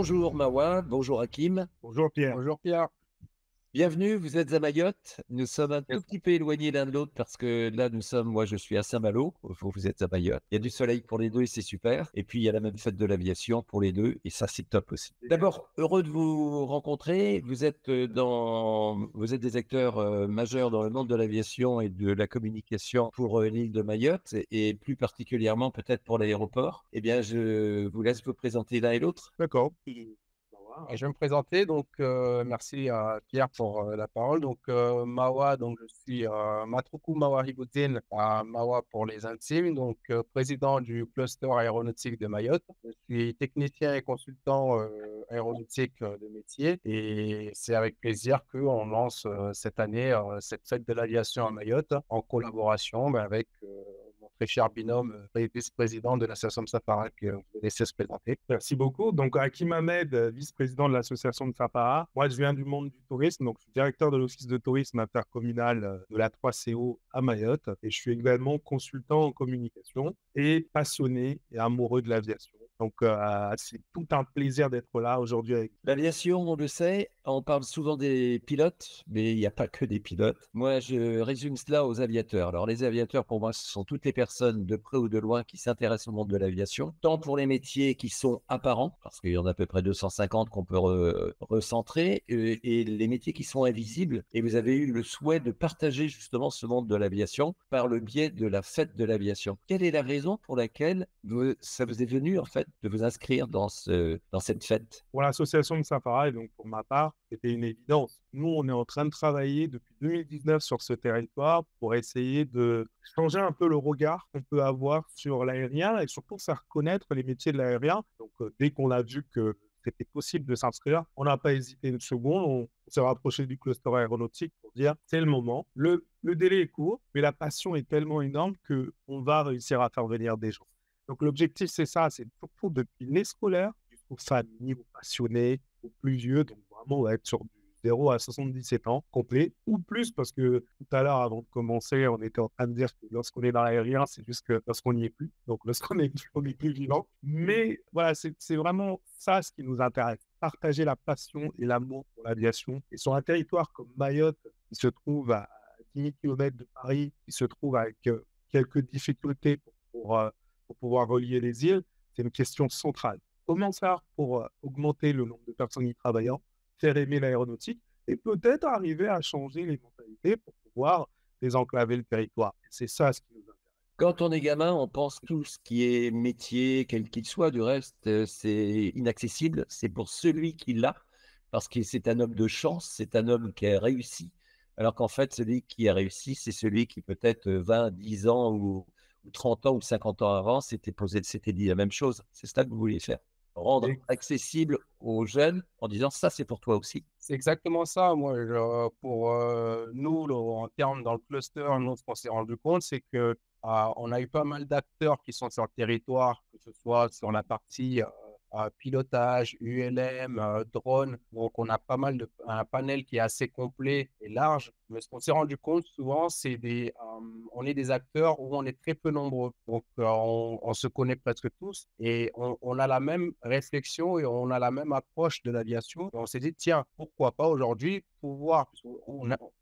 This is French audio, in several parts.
Bonjour Mawa, bonjour Hakim. Bonjour Pierre. Bonjour Pierre. Bienvenue, vous êtes à Mayotte. Nous sommes un tout petit peu éloignés l'un de l'autre parce que là, moi je suis à Saint-Malo, vous êtes à Mayotte. Il y a du soleil pour les deux et c'est super. Et puis il y a la même fête de l'aviation pour les deux et ça c'est top aussi. D'abord, heureux de vous rencontrer. Vous êtes des acteurs majeurs dans le monde de l'aviation et de la communication pour l'île de Mayotte et plus particulièrement peut-être pour l'aéroport. Eh bien, je vous laisse vous présenter l'un et l'autre. D'accord. Et je vais me présenter. Merci à Pierre pour la parole. Mawa, je suis Matruku Mawa Hibutin, à Mawa pour les intimes, président du cluster aéronautique de Mayotte. Je suis technicien et consultant aéronautique de métier et c'est avec plaisir qu'on lance cette année cette fête de l'aviation à Mayotte en collaboration avec mon très cher binôme, vice-président de l'association de Safara, que je vais laisser se présenter. Merci beaucoup. Donc, Hakim Ahmed, vice-président de l'association de Safara. Moi, je viens du monde du tourisme. Donc, je suis directeur de l'office de tourisme intercommunal de la 3CO à Mayotte. Et je suis également consultant en communication et passionné et amoureux de l'aviation. Donc, c'est tout un plaisir d'être là aujourd'hui avec vous. L'aviation, on le sait, on parle souvent des pilotes, mais il n'y a pas que des pilotes. Moi, je résume cela aux aviateurs. Alors, les aviateurs, pour moi, ce sont toutes les personnes de près ou de loin qui s'intéressent au monde de l'aviation, tant pour les métiers qui sont apparents, parce qu'il y en a à peu près 250 qu'on peut recentrer, et les métiers qui sont invisibles. Et vous avez eu le souhait de partager justement ce monde de l'aviation par le biais de la fête de l'aviation. Quelle est la raison pour laquelle ça vous est venu, en fait, de vous inscrire dans cette fête? Pour l'association de Safara, et donc pour ma part, c'était une évidence. Nous, on est en train de travailler depuis 2019 sur ce territoire pour essayer de changer un peu le regard qu'on peut avoir sur l'aérien et surtout faire connaître les métiers de l'aérien. Donc, dès qu'on a vu que c'était possible de s'inscrire, on n'a pas hésité une seconde. On s'est rapproché du cluster aéronautique pour dire c'est le moment. Le délai est court, mais la passion est tellement énorme qu'on va réussir à faire venir des gens. Donc, l'objectif, c'est ça, c'est surtout depuis l'année scolaire, jusqu'aux familles, aux passionnés, aux plus vieux. Donc, vraiment, on va être sur du 0 à 77 ans complet ou plus, parce que tout à l'heure, avant de commencer, on était en train de dire que lorsqu'on est dans l'aérien, c'est juste que lorsqu'on n'y est plus. Donc, lorsqu'on est, on est plus vivant. Mais voilà, c'est vraiment ça ce qui nous intéresse. Partager la passion et l'amour pour l'aviation. Et sur un territoire comme Mayotte, qui se trouve à 10 000 km de Paris, qui se trouve avec quelques difficultés pour pouvoir relier les îles, c'est une question centrale. Comment faire pour augmenter le nombre de personnes y travaillant, faire aimer l'aéronautique et peut-être arriver à changer les mentalités pour pouvoir désenclaver le territoire. C'est ça ce qui nous intéresse. Quand on est gamin, on pense tout ce qui est métier, quel qu'il soit. Du reste, c'est inaccessible. C'est pour celui qui l'a, parce que c'est un homme de chance, c'est un homme qui a réussi. Alors qu'en fait, celui qui a réussi, c'est celui qui peut-être 20, 10 ans ou 30 ans ou 50 ans avant s'était dit la même chose. C'est ça que vous vouliez faire. Rendre Et accessible aux jeunes en disant ça, c'est pour toi aussi. C'est exactement ça. Moi, pour nous, en termes dans le cluster, nous, ce qu'on s'est rendu compte, c'est que on a eu pas mal d'acteurs qui sont sur le territoire, que ce soit sur la partie pilotage, ULM, drone. Donc, on a pas mal un panel qui est assez complet et large. Mais ce qu'on s'est rendu compte souvent, on est des acteurs où on est très peu nombreux. Donc, on se connaît presque tous et on a la même réflexion et on a la même approche de l'aviation. Et on s'est dit, tiens, pourquoi pas aujourd'hui pouvoir,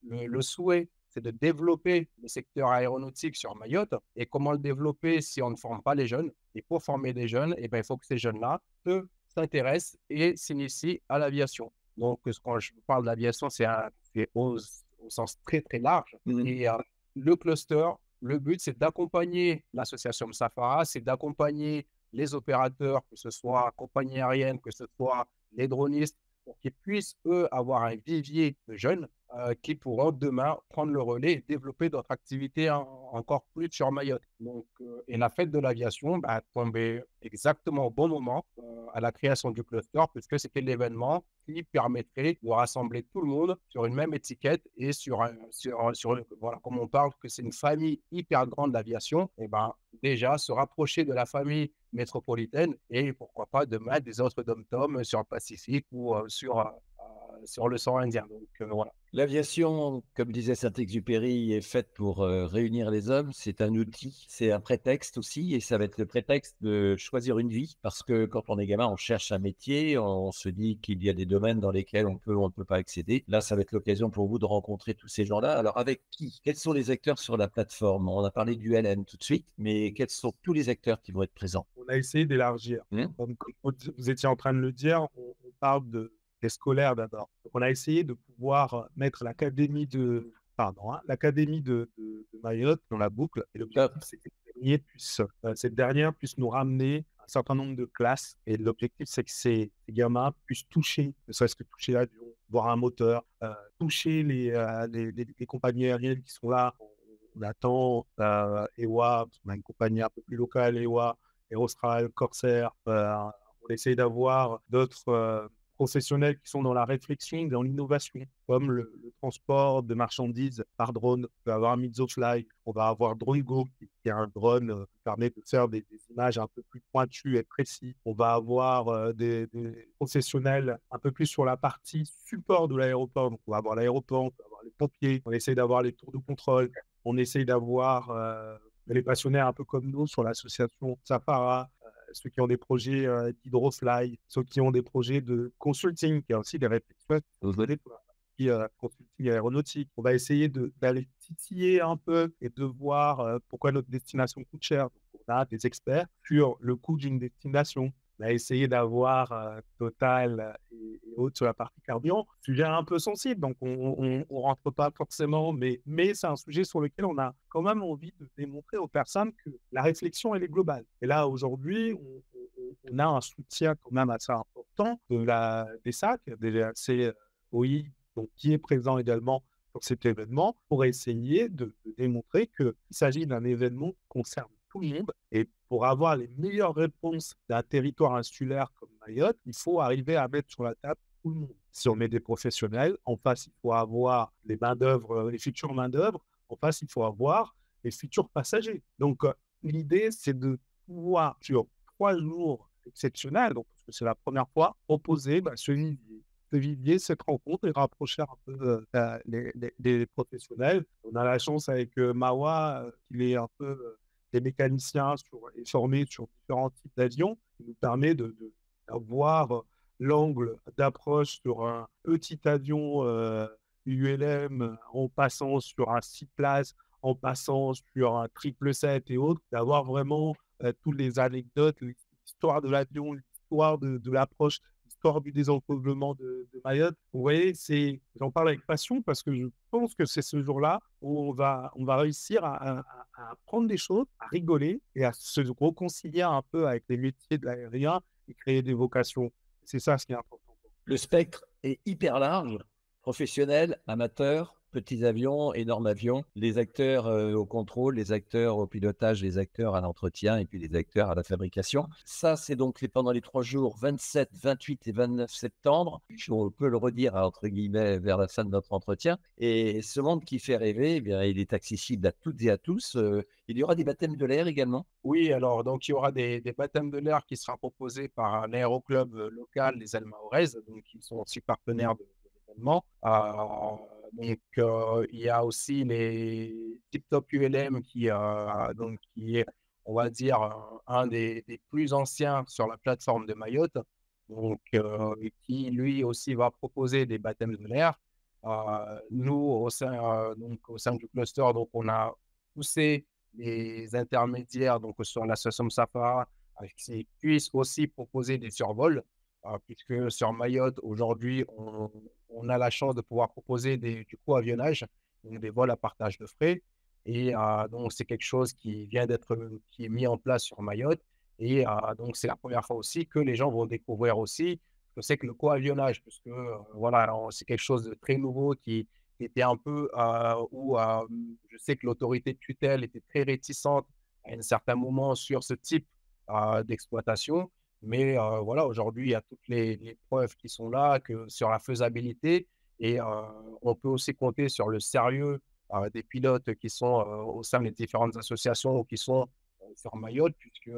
le souhait, c'est de développer le secteur aéronautique sur Mayotte. Et comment le développer si on ne forme pas les jeunes? Et pour former des jeunes, eh ben, il faut que ces jeunes-là s'intéressent et s'initient à l'aviation. Donc, quand je parle d'aviation, c'est au sens très, très large. Et le cluster, le but, c'est d'accompagner l'association Safara, c'est d'accompagner les opérateurs, que ce soit compagnie aérienne, que ce soit les dronistes, pour qu'ils puissent, eux, avoir un vivier de jeunes qui pourront demain prendre le relais et développer d'autres activités encore plus sur Mayotte. Donc, et la fête de l'aviation a tombé exactement au bon moment à la création du cluster, puisque c'était l'événement qui permettrait de rassembler tout le monde sur une même étiquette et voilà, comme on parle que c'est une famille hyper grande d'aviation, et ben déjà se rapprocher de la famille métropolitaine et pourquoi pas demain des autres dom-toms sur le Pacifique ou sur l'océan Indien. Donc voilà. L'aviation, comme disait Saint-Exupéry, est faite pour réunir les hommes. C'est un outil, c'est un prétexte aussi, et ça va être le prétexte de choisir une vie. Parce que quand on est gamin, on cherche un métier, on se dit qu'il y a des domaines dans lesquels on peut ou on ne peut pas accéder. Là, ça va être l'occasion pour vous de rencontrer tous ces gens-là. Alors, avec qui? Quels sont les acteurs sur la plateforme? On a parlé du LN tout de suite, mais quels sont tous les acteurs qui vont être présents? On a essayé d'élargir. Comme vous étiez en train de le dire, on parle des scolaires d'abord. Donc, on a essayé de pouvoir mettre l'académie de Mayotte dans la boucle. Et l'objectif, Top. c'est que cette dernière puisse nous ramener un certain nombre de classes. Et l'objectif, c'est que ces gamins puissent toucher, ne serait-ce que toucher l'avion, voir un moteur, toucher les compagnies aériennes qui sont là. On attend EWA, on a une compagnie un peu plus locale, EWA, Aerostral, Corsair. On essaye d'avoir d'autres professionnels qui sont dans la réflexion, dans l'innovation, comme le transport de marchandises par drone. On va avoir Mizofly, on va avoir DroneGo, qui est un drone qui permet de faire des images un peu plus pointues et précises. On va avoir des professionnels un peu plus sur la partie support de l'aéroport. Donc, on va avoir l'aéroport, on va avoir les pompiers, on essaye d'avoir les tours de contrôle, on essaye d'avoir les passionnés un peu comme nous sur l'association Safara, ceux qui ont des projets d'Hydrofly, ceux qui ont des projets de consulting, qui a aussi des réflexions pour la partie consulting aéronautique. On va essayer d'aller titiller un peu et de voir pourquoi notre destination coûte cher. Donc, on a des experts sur le coût d'une destination. On a essayé d'avoir Total et autres sur la partie carburant. Sujet un peu sensible, donc on ne rentre pas forcément, mais c'est un sujet sur lequel on a quand même envie de démontrer aux personnes que la réflexion, elle est globale. Et là, aujourd'hui, on a un soutien quand même assez important des SAC, des COI, donc, qui est présent également sur cet événement, pour essayer de démontrer qu'il s'agit d'un événement qui concerne tout le monde. Et pour avoir les meilleures réponses d'un territoire insulaire comme Mayotte, il faut arriver à mettre sur la table tout le monde. Si on met des professionnels, en face, il faut avoir les main-d'œuvre, les futures main-d'œuvre. En face, il faut avoir les futurs passagers. Donc, l'idée, c'est de pouvoir, sur 3 jours exceptionnels, donc, parce que c'est la première fois, proposer ce vivier, cette rencontre et rapprocher un peu les professionnels. On a la chance avec Mawa, qu'il est un peu des mécaniciens et formés sur différents types d'avions, qui nous permet d'avoir l'angle d'approche sur un petit avion ULM en passant sur un 6 places, en passant sur un 777 et autres, d'avoir vraiment toutes les anecdotes, l'histoire de l'avion, l'histoire de l'approche, l'histoire du désencombrement de Mayotte. Vous voyez, j'en parle avec passion parce que je pense que c'est ce jour-là où on va réussir à apprendre des choses, à rigoler et à se réconcilier un peu avec les métiers de l'aérien et créer des vocations. C'est ça ce qui est important. Le spectre est hyper large, professionnels, amateurs, petits avions, énormes avions, les acteurs au contrôle, les acteurs au pilotage, les acteurs à l'entretien et puis les acteurs à la fabrication. Ça, c'est donc pendant les 3 jours 27, 28 et 29 septembre. On peut le redire entre guillemets vers la fin de notre entretien. Et ce monde qui fait rêver, eh bien, il est accessible à toutes et à tous. Il y aura des baptêmes de l'air également. Oui, alors donc il y aura des baptêmes de l'air qui seront proposés par un aéroclub local, les Almaorez, donc qui sont aussi partenaires de l'événement. Il y a aussi les Tip Top ULM qui est, on va dire, un des plus anciens sur la plateforme de Mayotte, et qui lui aussi va proposer des baptêmes de l'air. Nous, au sein du cluster, donc on a poussé les intermédiaires donc sur l'association Safara qui puissent aussi proposer des survols, puisque sur Mayotte, aujourd'hui, on a la chance de pouvoir proposer du co-avionnage, donc des vols à partage de frais. Et donc, c'est quelque chose qui est mis en place sur Mayotte. Et donc, c'est la première fois aussi que les gens vont découvrir aussi ce que c'est que le co-avionnage, puisque voilà, c'est quelque chose de très nouveau qui était un peu où je sais que l'autorité de tutelle était très réticente à un certain moment sur ce type d'exploitation. Mais voilà, aujourd'hui, il y a toutes les preuves qui sont là sur la faisabilité et on peut aussi compter sur le sérieux des pilotes qui sont au sein des différentes associations ou qui sont sur Mayotte, puisque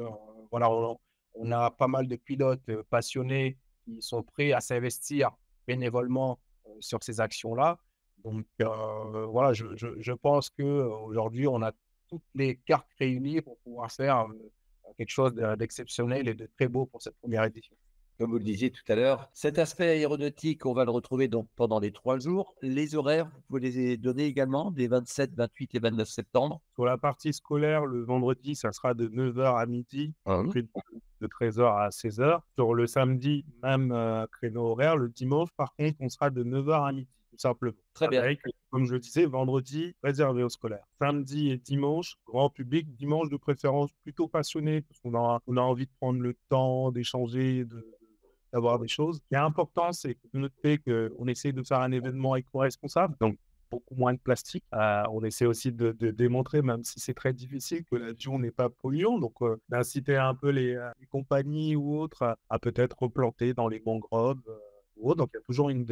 voilà, on a pas mal de pilotes passionnés qui sont prêts à s'investir bénévolement sur ces actions-là. Donc, voilà, je pense qu'aujourd'hui, on a toutes les cartes réunies pour pouvoir faire quelque chose d'exceptionnel et de très beau pour cette première édition. Comme vous le disiez tout à l'heure, cet aspect aéronautique, on va le retrouver donc pendant les 3 jours. Les horaires, vous pouvez les donner également des 27, 28 et 29 septembre. Sur la partie scolaire, le vendredi, ça sera de 9h à midi, Mmh. puis de 13h à 16h. Sur le samedi, même créneau horaire. Le dimanche, par contre, on sera de 9h à midi, tout simplement. Très bien. Avec, comme je le disais, vendredi, réservé aux scolaires. Samedi et dimanche, grand public. Dimanche, de préférence, plutôt passionné, parce qu'on a envie de prendre le temps, d'échanger, d'avoir des choses. Ce qui est important, c'est de noter qu'on essaie de faire un événement éco-responsable, donc beaucoup moins de plastique. On essaie aussi de démontrer, même si c'est très difficile, que l'avion n'est pas polluant. Donc, d'inciter un peu les compagnies ou autres à peut-être replanter dans les mangroves ou autres. Donc, il y a toujours une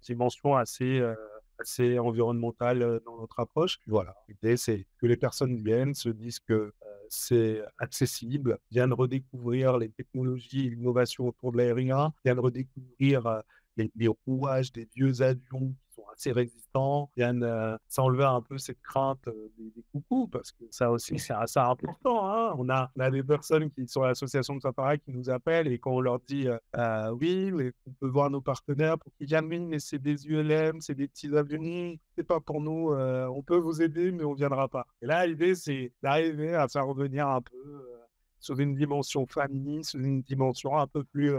dimension assez environnementale dans notre approche. Puis voilà, l'idée, c'est que les personnes viennent, se disent que c'est accessible, viennent redécouvrir les technologies et l'innovation autour de l'aérien, viennent redécouvrir les rouages des vieux avions qui sont assez résistants, viennent s'enlever un peu cette crainte des coucous, parce que ça aussi, c'est assez important. Hein. On a des personnes qui sont à l'association de Safari qui nous appellent et quand on leur dit oui, mais on peut voir nos partenaires pour qu'ils viennent, oui, mais c'est des ULM, c'est des petits avions, c'est pas pour nous, on peut vous aider, mais on viendra pas. Et là, l'idée, c'est d'arriver à faire revenir un peu sur une dimension famille, sur une dimension un peu plus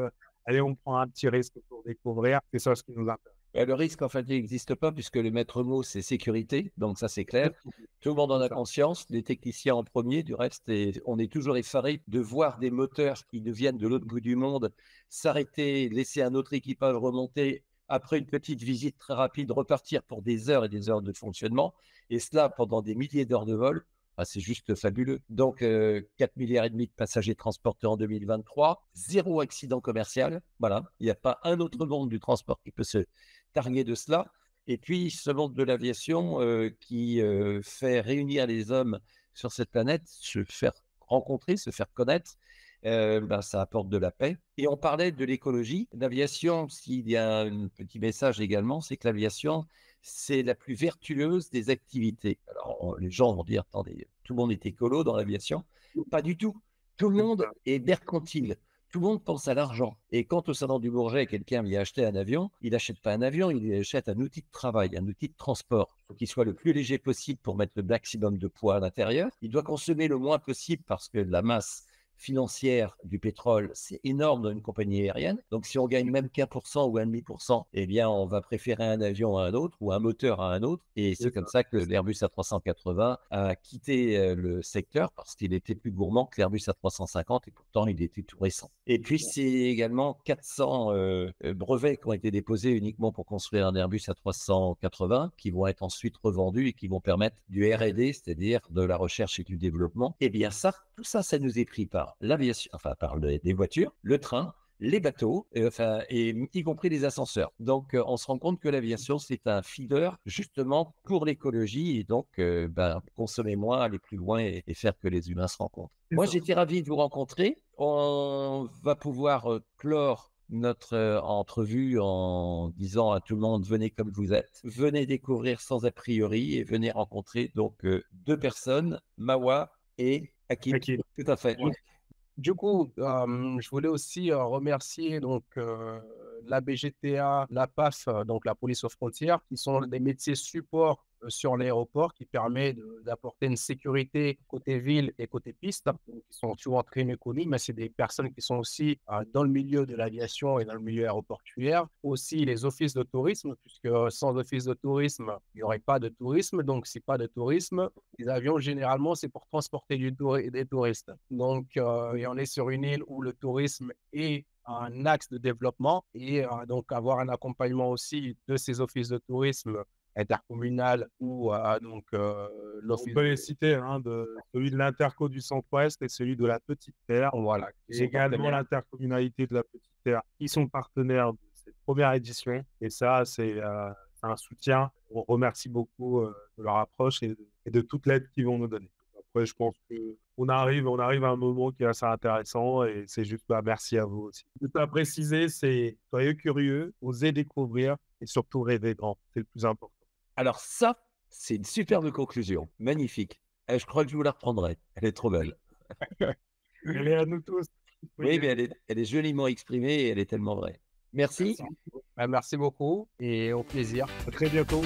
allez, on prend un petit risque pour découvrir. C'est ça ce qui nous intéresse. Le risque, en fait, il n'existe pas puisque le maître mot, c'est sécurité. Donc, ça, c'est clair. Tout le monde en a conscience, les techniciens en premier, du reste, et on est toujours effaré de voir des moteurs qui nous viennent de l'autre bout du monde s'arrêter, laisser un autre équipage remonter, après une petite visite très rapide, repartir pour des heures et des heures de fonctionnement, et cela pendant des milliers d'heures de vol. Ah, c'est juste fabuleux. Donc, 4,5 milliards de passagers transportés en 2023, 0 accident commercial. Voilà, il n'y a pas un autre monde du transport qui peut se targuer de cela. Et puis, ce monde de l'aviation qui fait réunir les hommes sur cette planète, se faire rencontrer, se faire connaître, ça apporte de la paix. Et on parlait de l'écologie. L'aviation, s'il y a un petit message également, c'est que l'aviation, c'est la plus vertueuse des activités. Alors, les gens vont dire, attendez, tout le monde est écolo dans l'aviation. Pas du tout. Tout le monde est mercantile. Tout le monde pense à l'argent. Et quand au salon du Bourget, quelqu'un vient acheter un avion, il n'achète pas un avion, il achète un outil de travail, un outil de transport. Il faut qu'il soit le plus léger possible pour mettre le maximum de poids à l'intérieur. Il doit consommer le moins possible parce que la masse financière du pétrole, c'est énorme dans une compagnie aérienne. Donc, si on gagne même qu'1% ou 1,5%, eh bien, on va préférer un avion à un autre ou un moteur à un autre. Et c'est comme ça que l'Airbus A380 a quitté le secteur parce qu'il était plus gourmand que l'Airbus A350 et pourtant, il était tout récent. Et puis, c'est également 400 brevets qui ont été déposés uniquement pour construire un Airbus A380 qui vont être ensuite revendus et qui vont permettre du R&D, c'est-à-dire de la recherche et du développement. Eh bien, ça, tout ça, ça nous est pris par l'aviation, enfin par les voitures, le train, les bateaux, et y compris les ascenseurs. Donc, on se rend compte que l'aviation, c'est un feeder justement pour l'écologie et donc consommer moins, aller plus loin et faire que les humains se rencontrent. Moi, j'étais ravi de vous rencontrer. On va pouvoir clore notre entrevue en disant à tout le monde, venez comme vous êtes, venez découvrir sans a priori et venez rencontrer donc 2 personnes, Mawa et Hakim. Tout à fait. Du coup, je voulais aussi remercier donc la BGTA, la PAF, donc la police aux frontières, qui sont des métiers support sur l'aéroport, qui permet d'apporter une sécurité côté ville et côté piste, donc, qui sont souvent très méconnus, mais c'est des personnes qui sont aussi dans le milieu de l'aviation et dans le milieu aéroportuaire. Aussi les offices de tourisme, puisque sans office de tourisme, il n'y aurait pas de tourisme. Donc, si pas de tourisme, les avions, généralement, c'est pour transporter des touristes. Donc, et on est sur une île où le tourisme est un axe de développement et donc avoir un accompagnement aussi de ces offices de tourisme intercommunal ou donc l'office. On peut les citer, hein, celui de l'Interco du Centre-Ouest et celui de la Petite Terre. Voilà. Et également l'intercommunalité de la Petite Terre qui sont partenaires de cette première édition. Et ça, c'est un soutien. On remercie beaucoup de leur approche et de toute l'aide qu'ils vont nous donner. Après, je pense qu'on arrive à un moment qui est assez intéressant et c'est juste merci à vous aussi. Tout à préciser, c'est soyez curieux, osez découvrir, et surtout rêver grand. C'est le plus important. Alors ça, c'est une superbe conclusion. Magnifique. Je crois que je vous la reprendrai. Elle est trop belle. Elle est à nous tous. Oui, mais elle est joliment exprimée et elle est tellement vraie. Merci. Merci beaucoup et au plaisir. À très bientôt.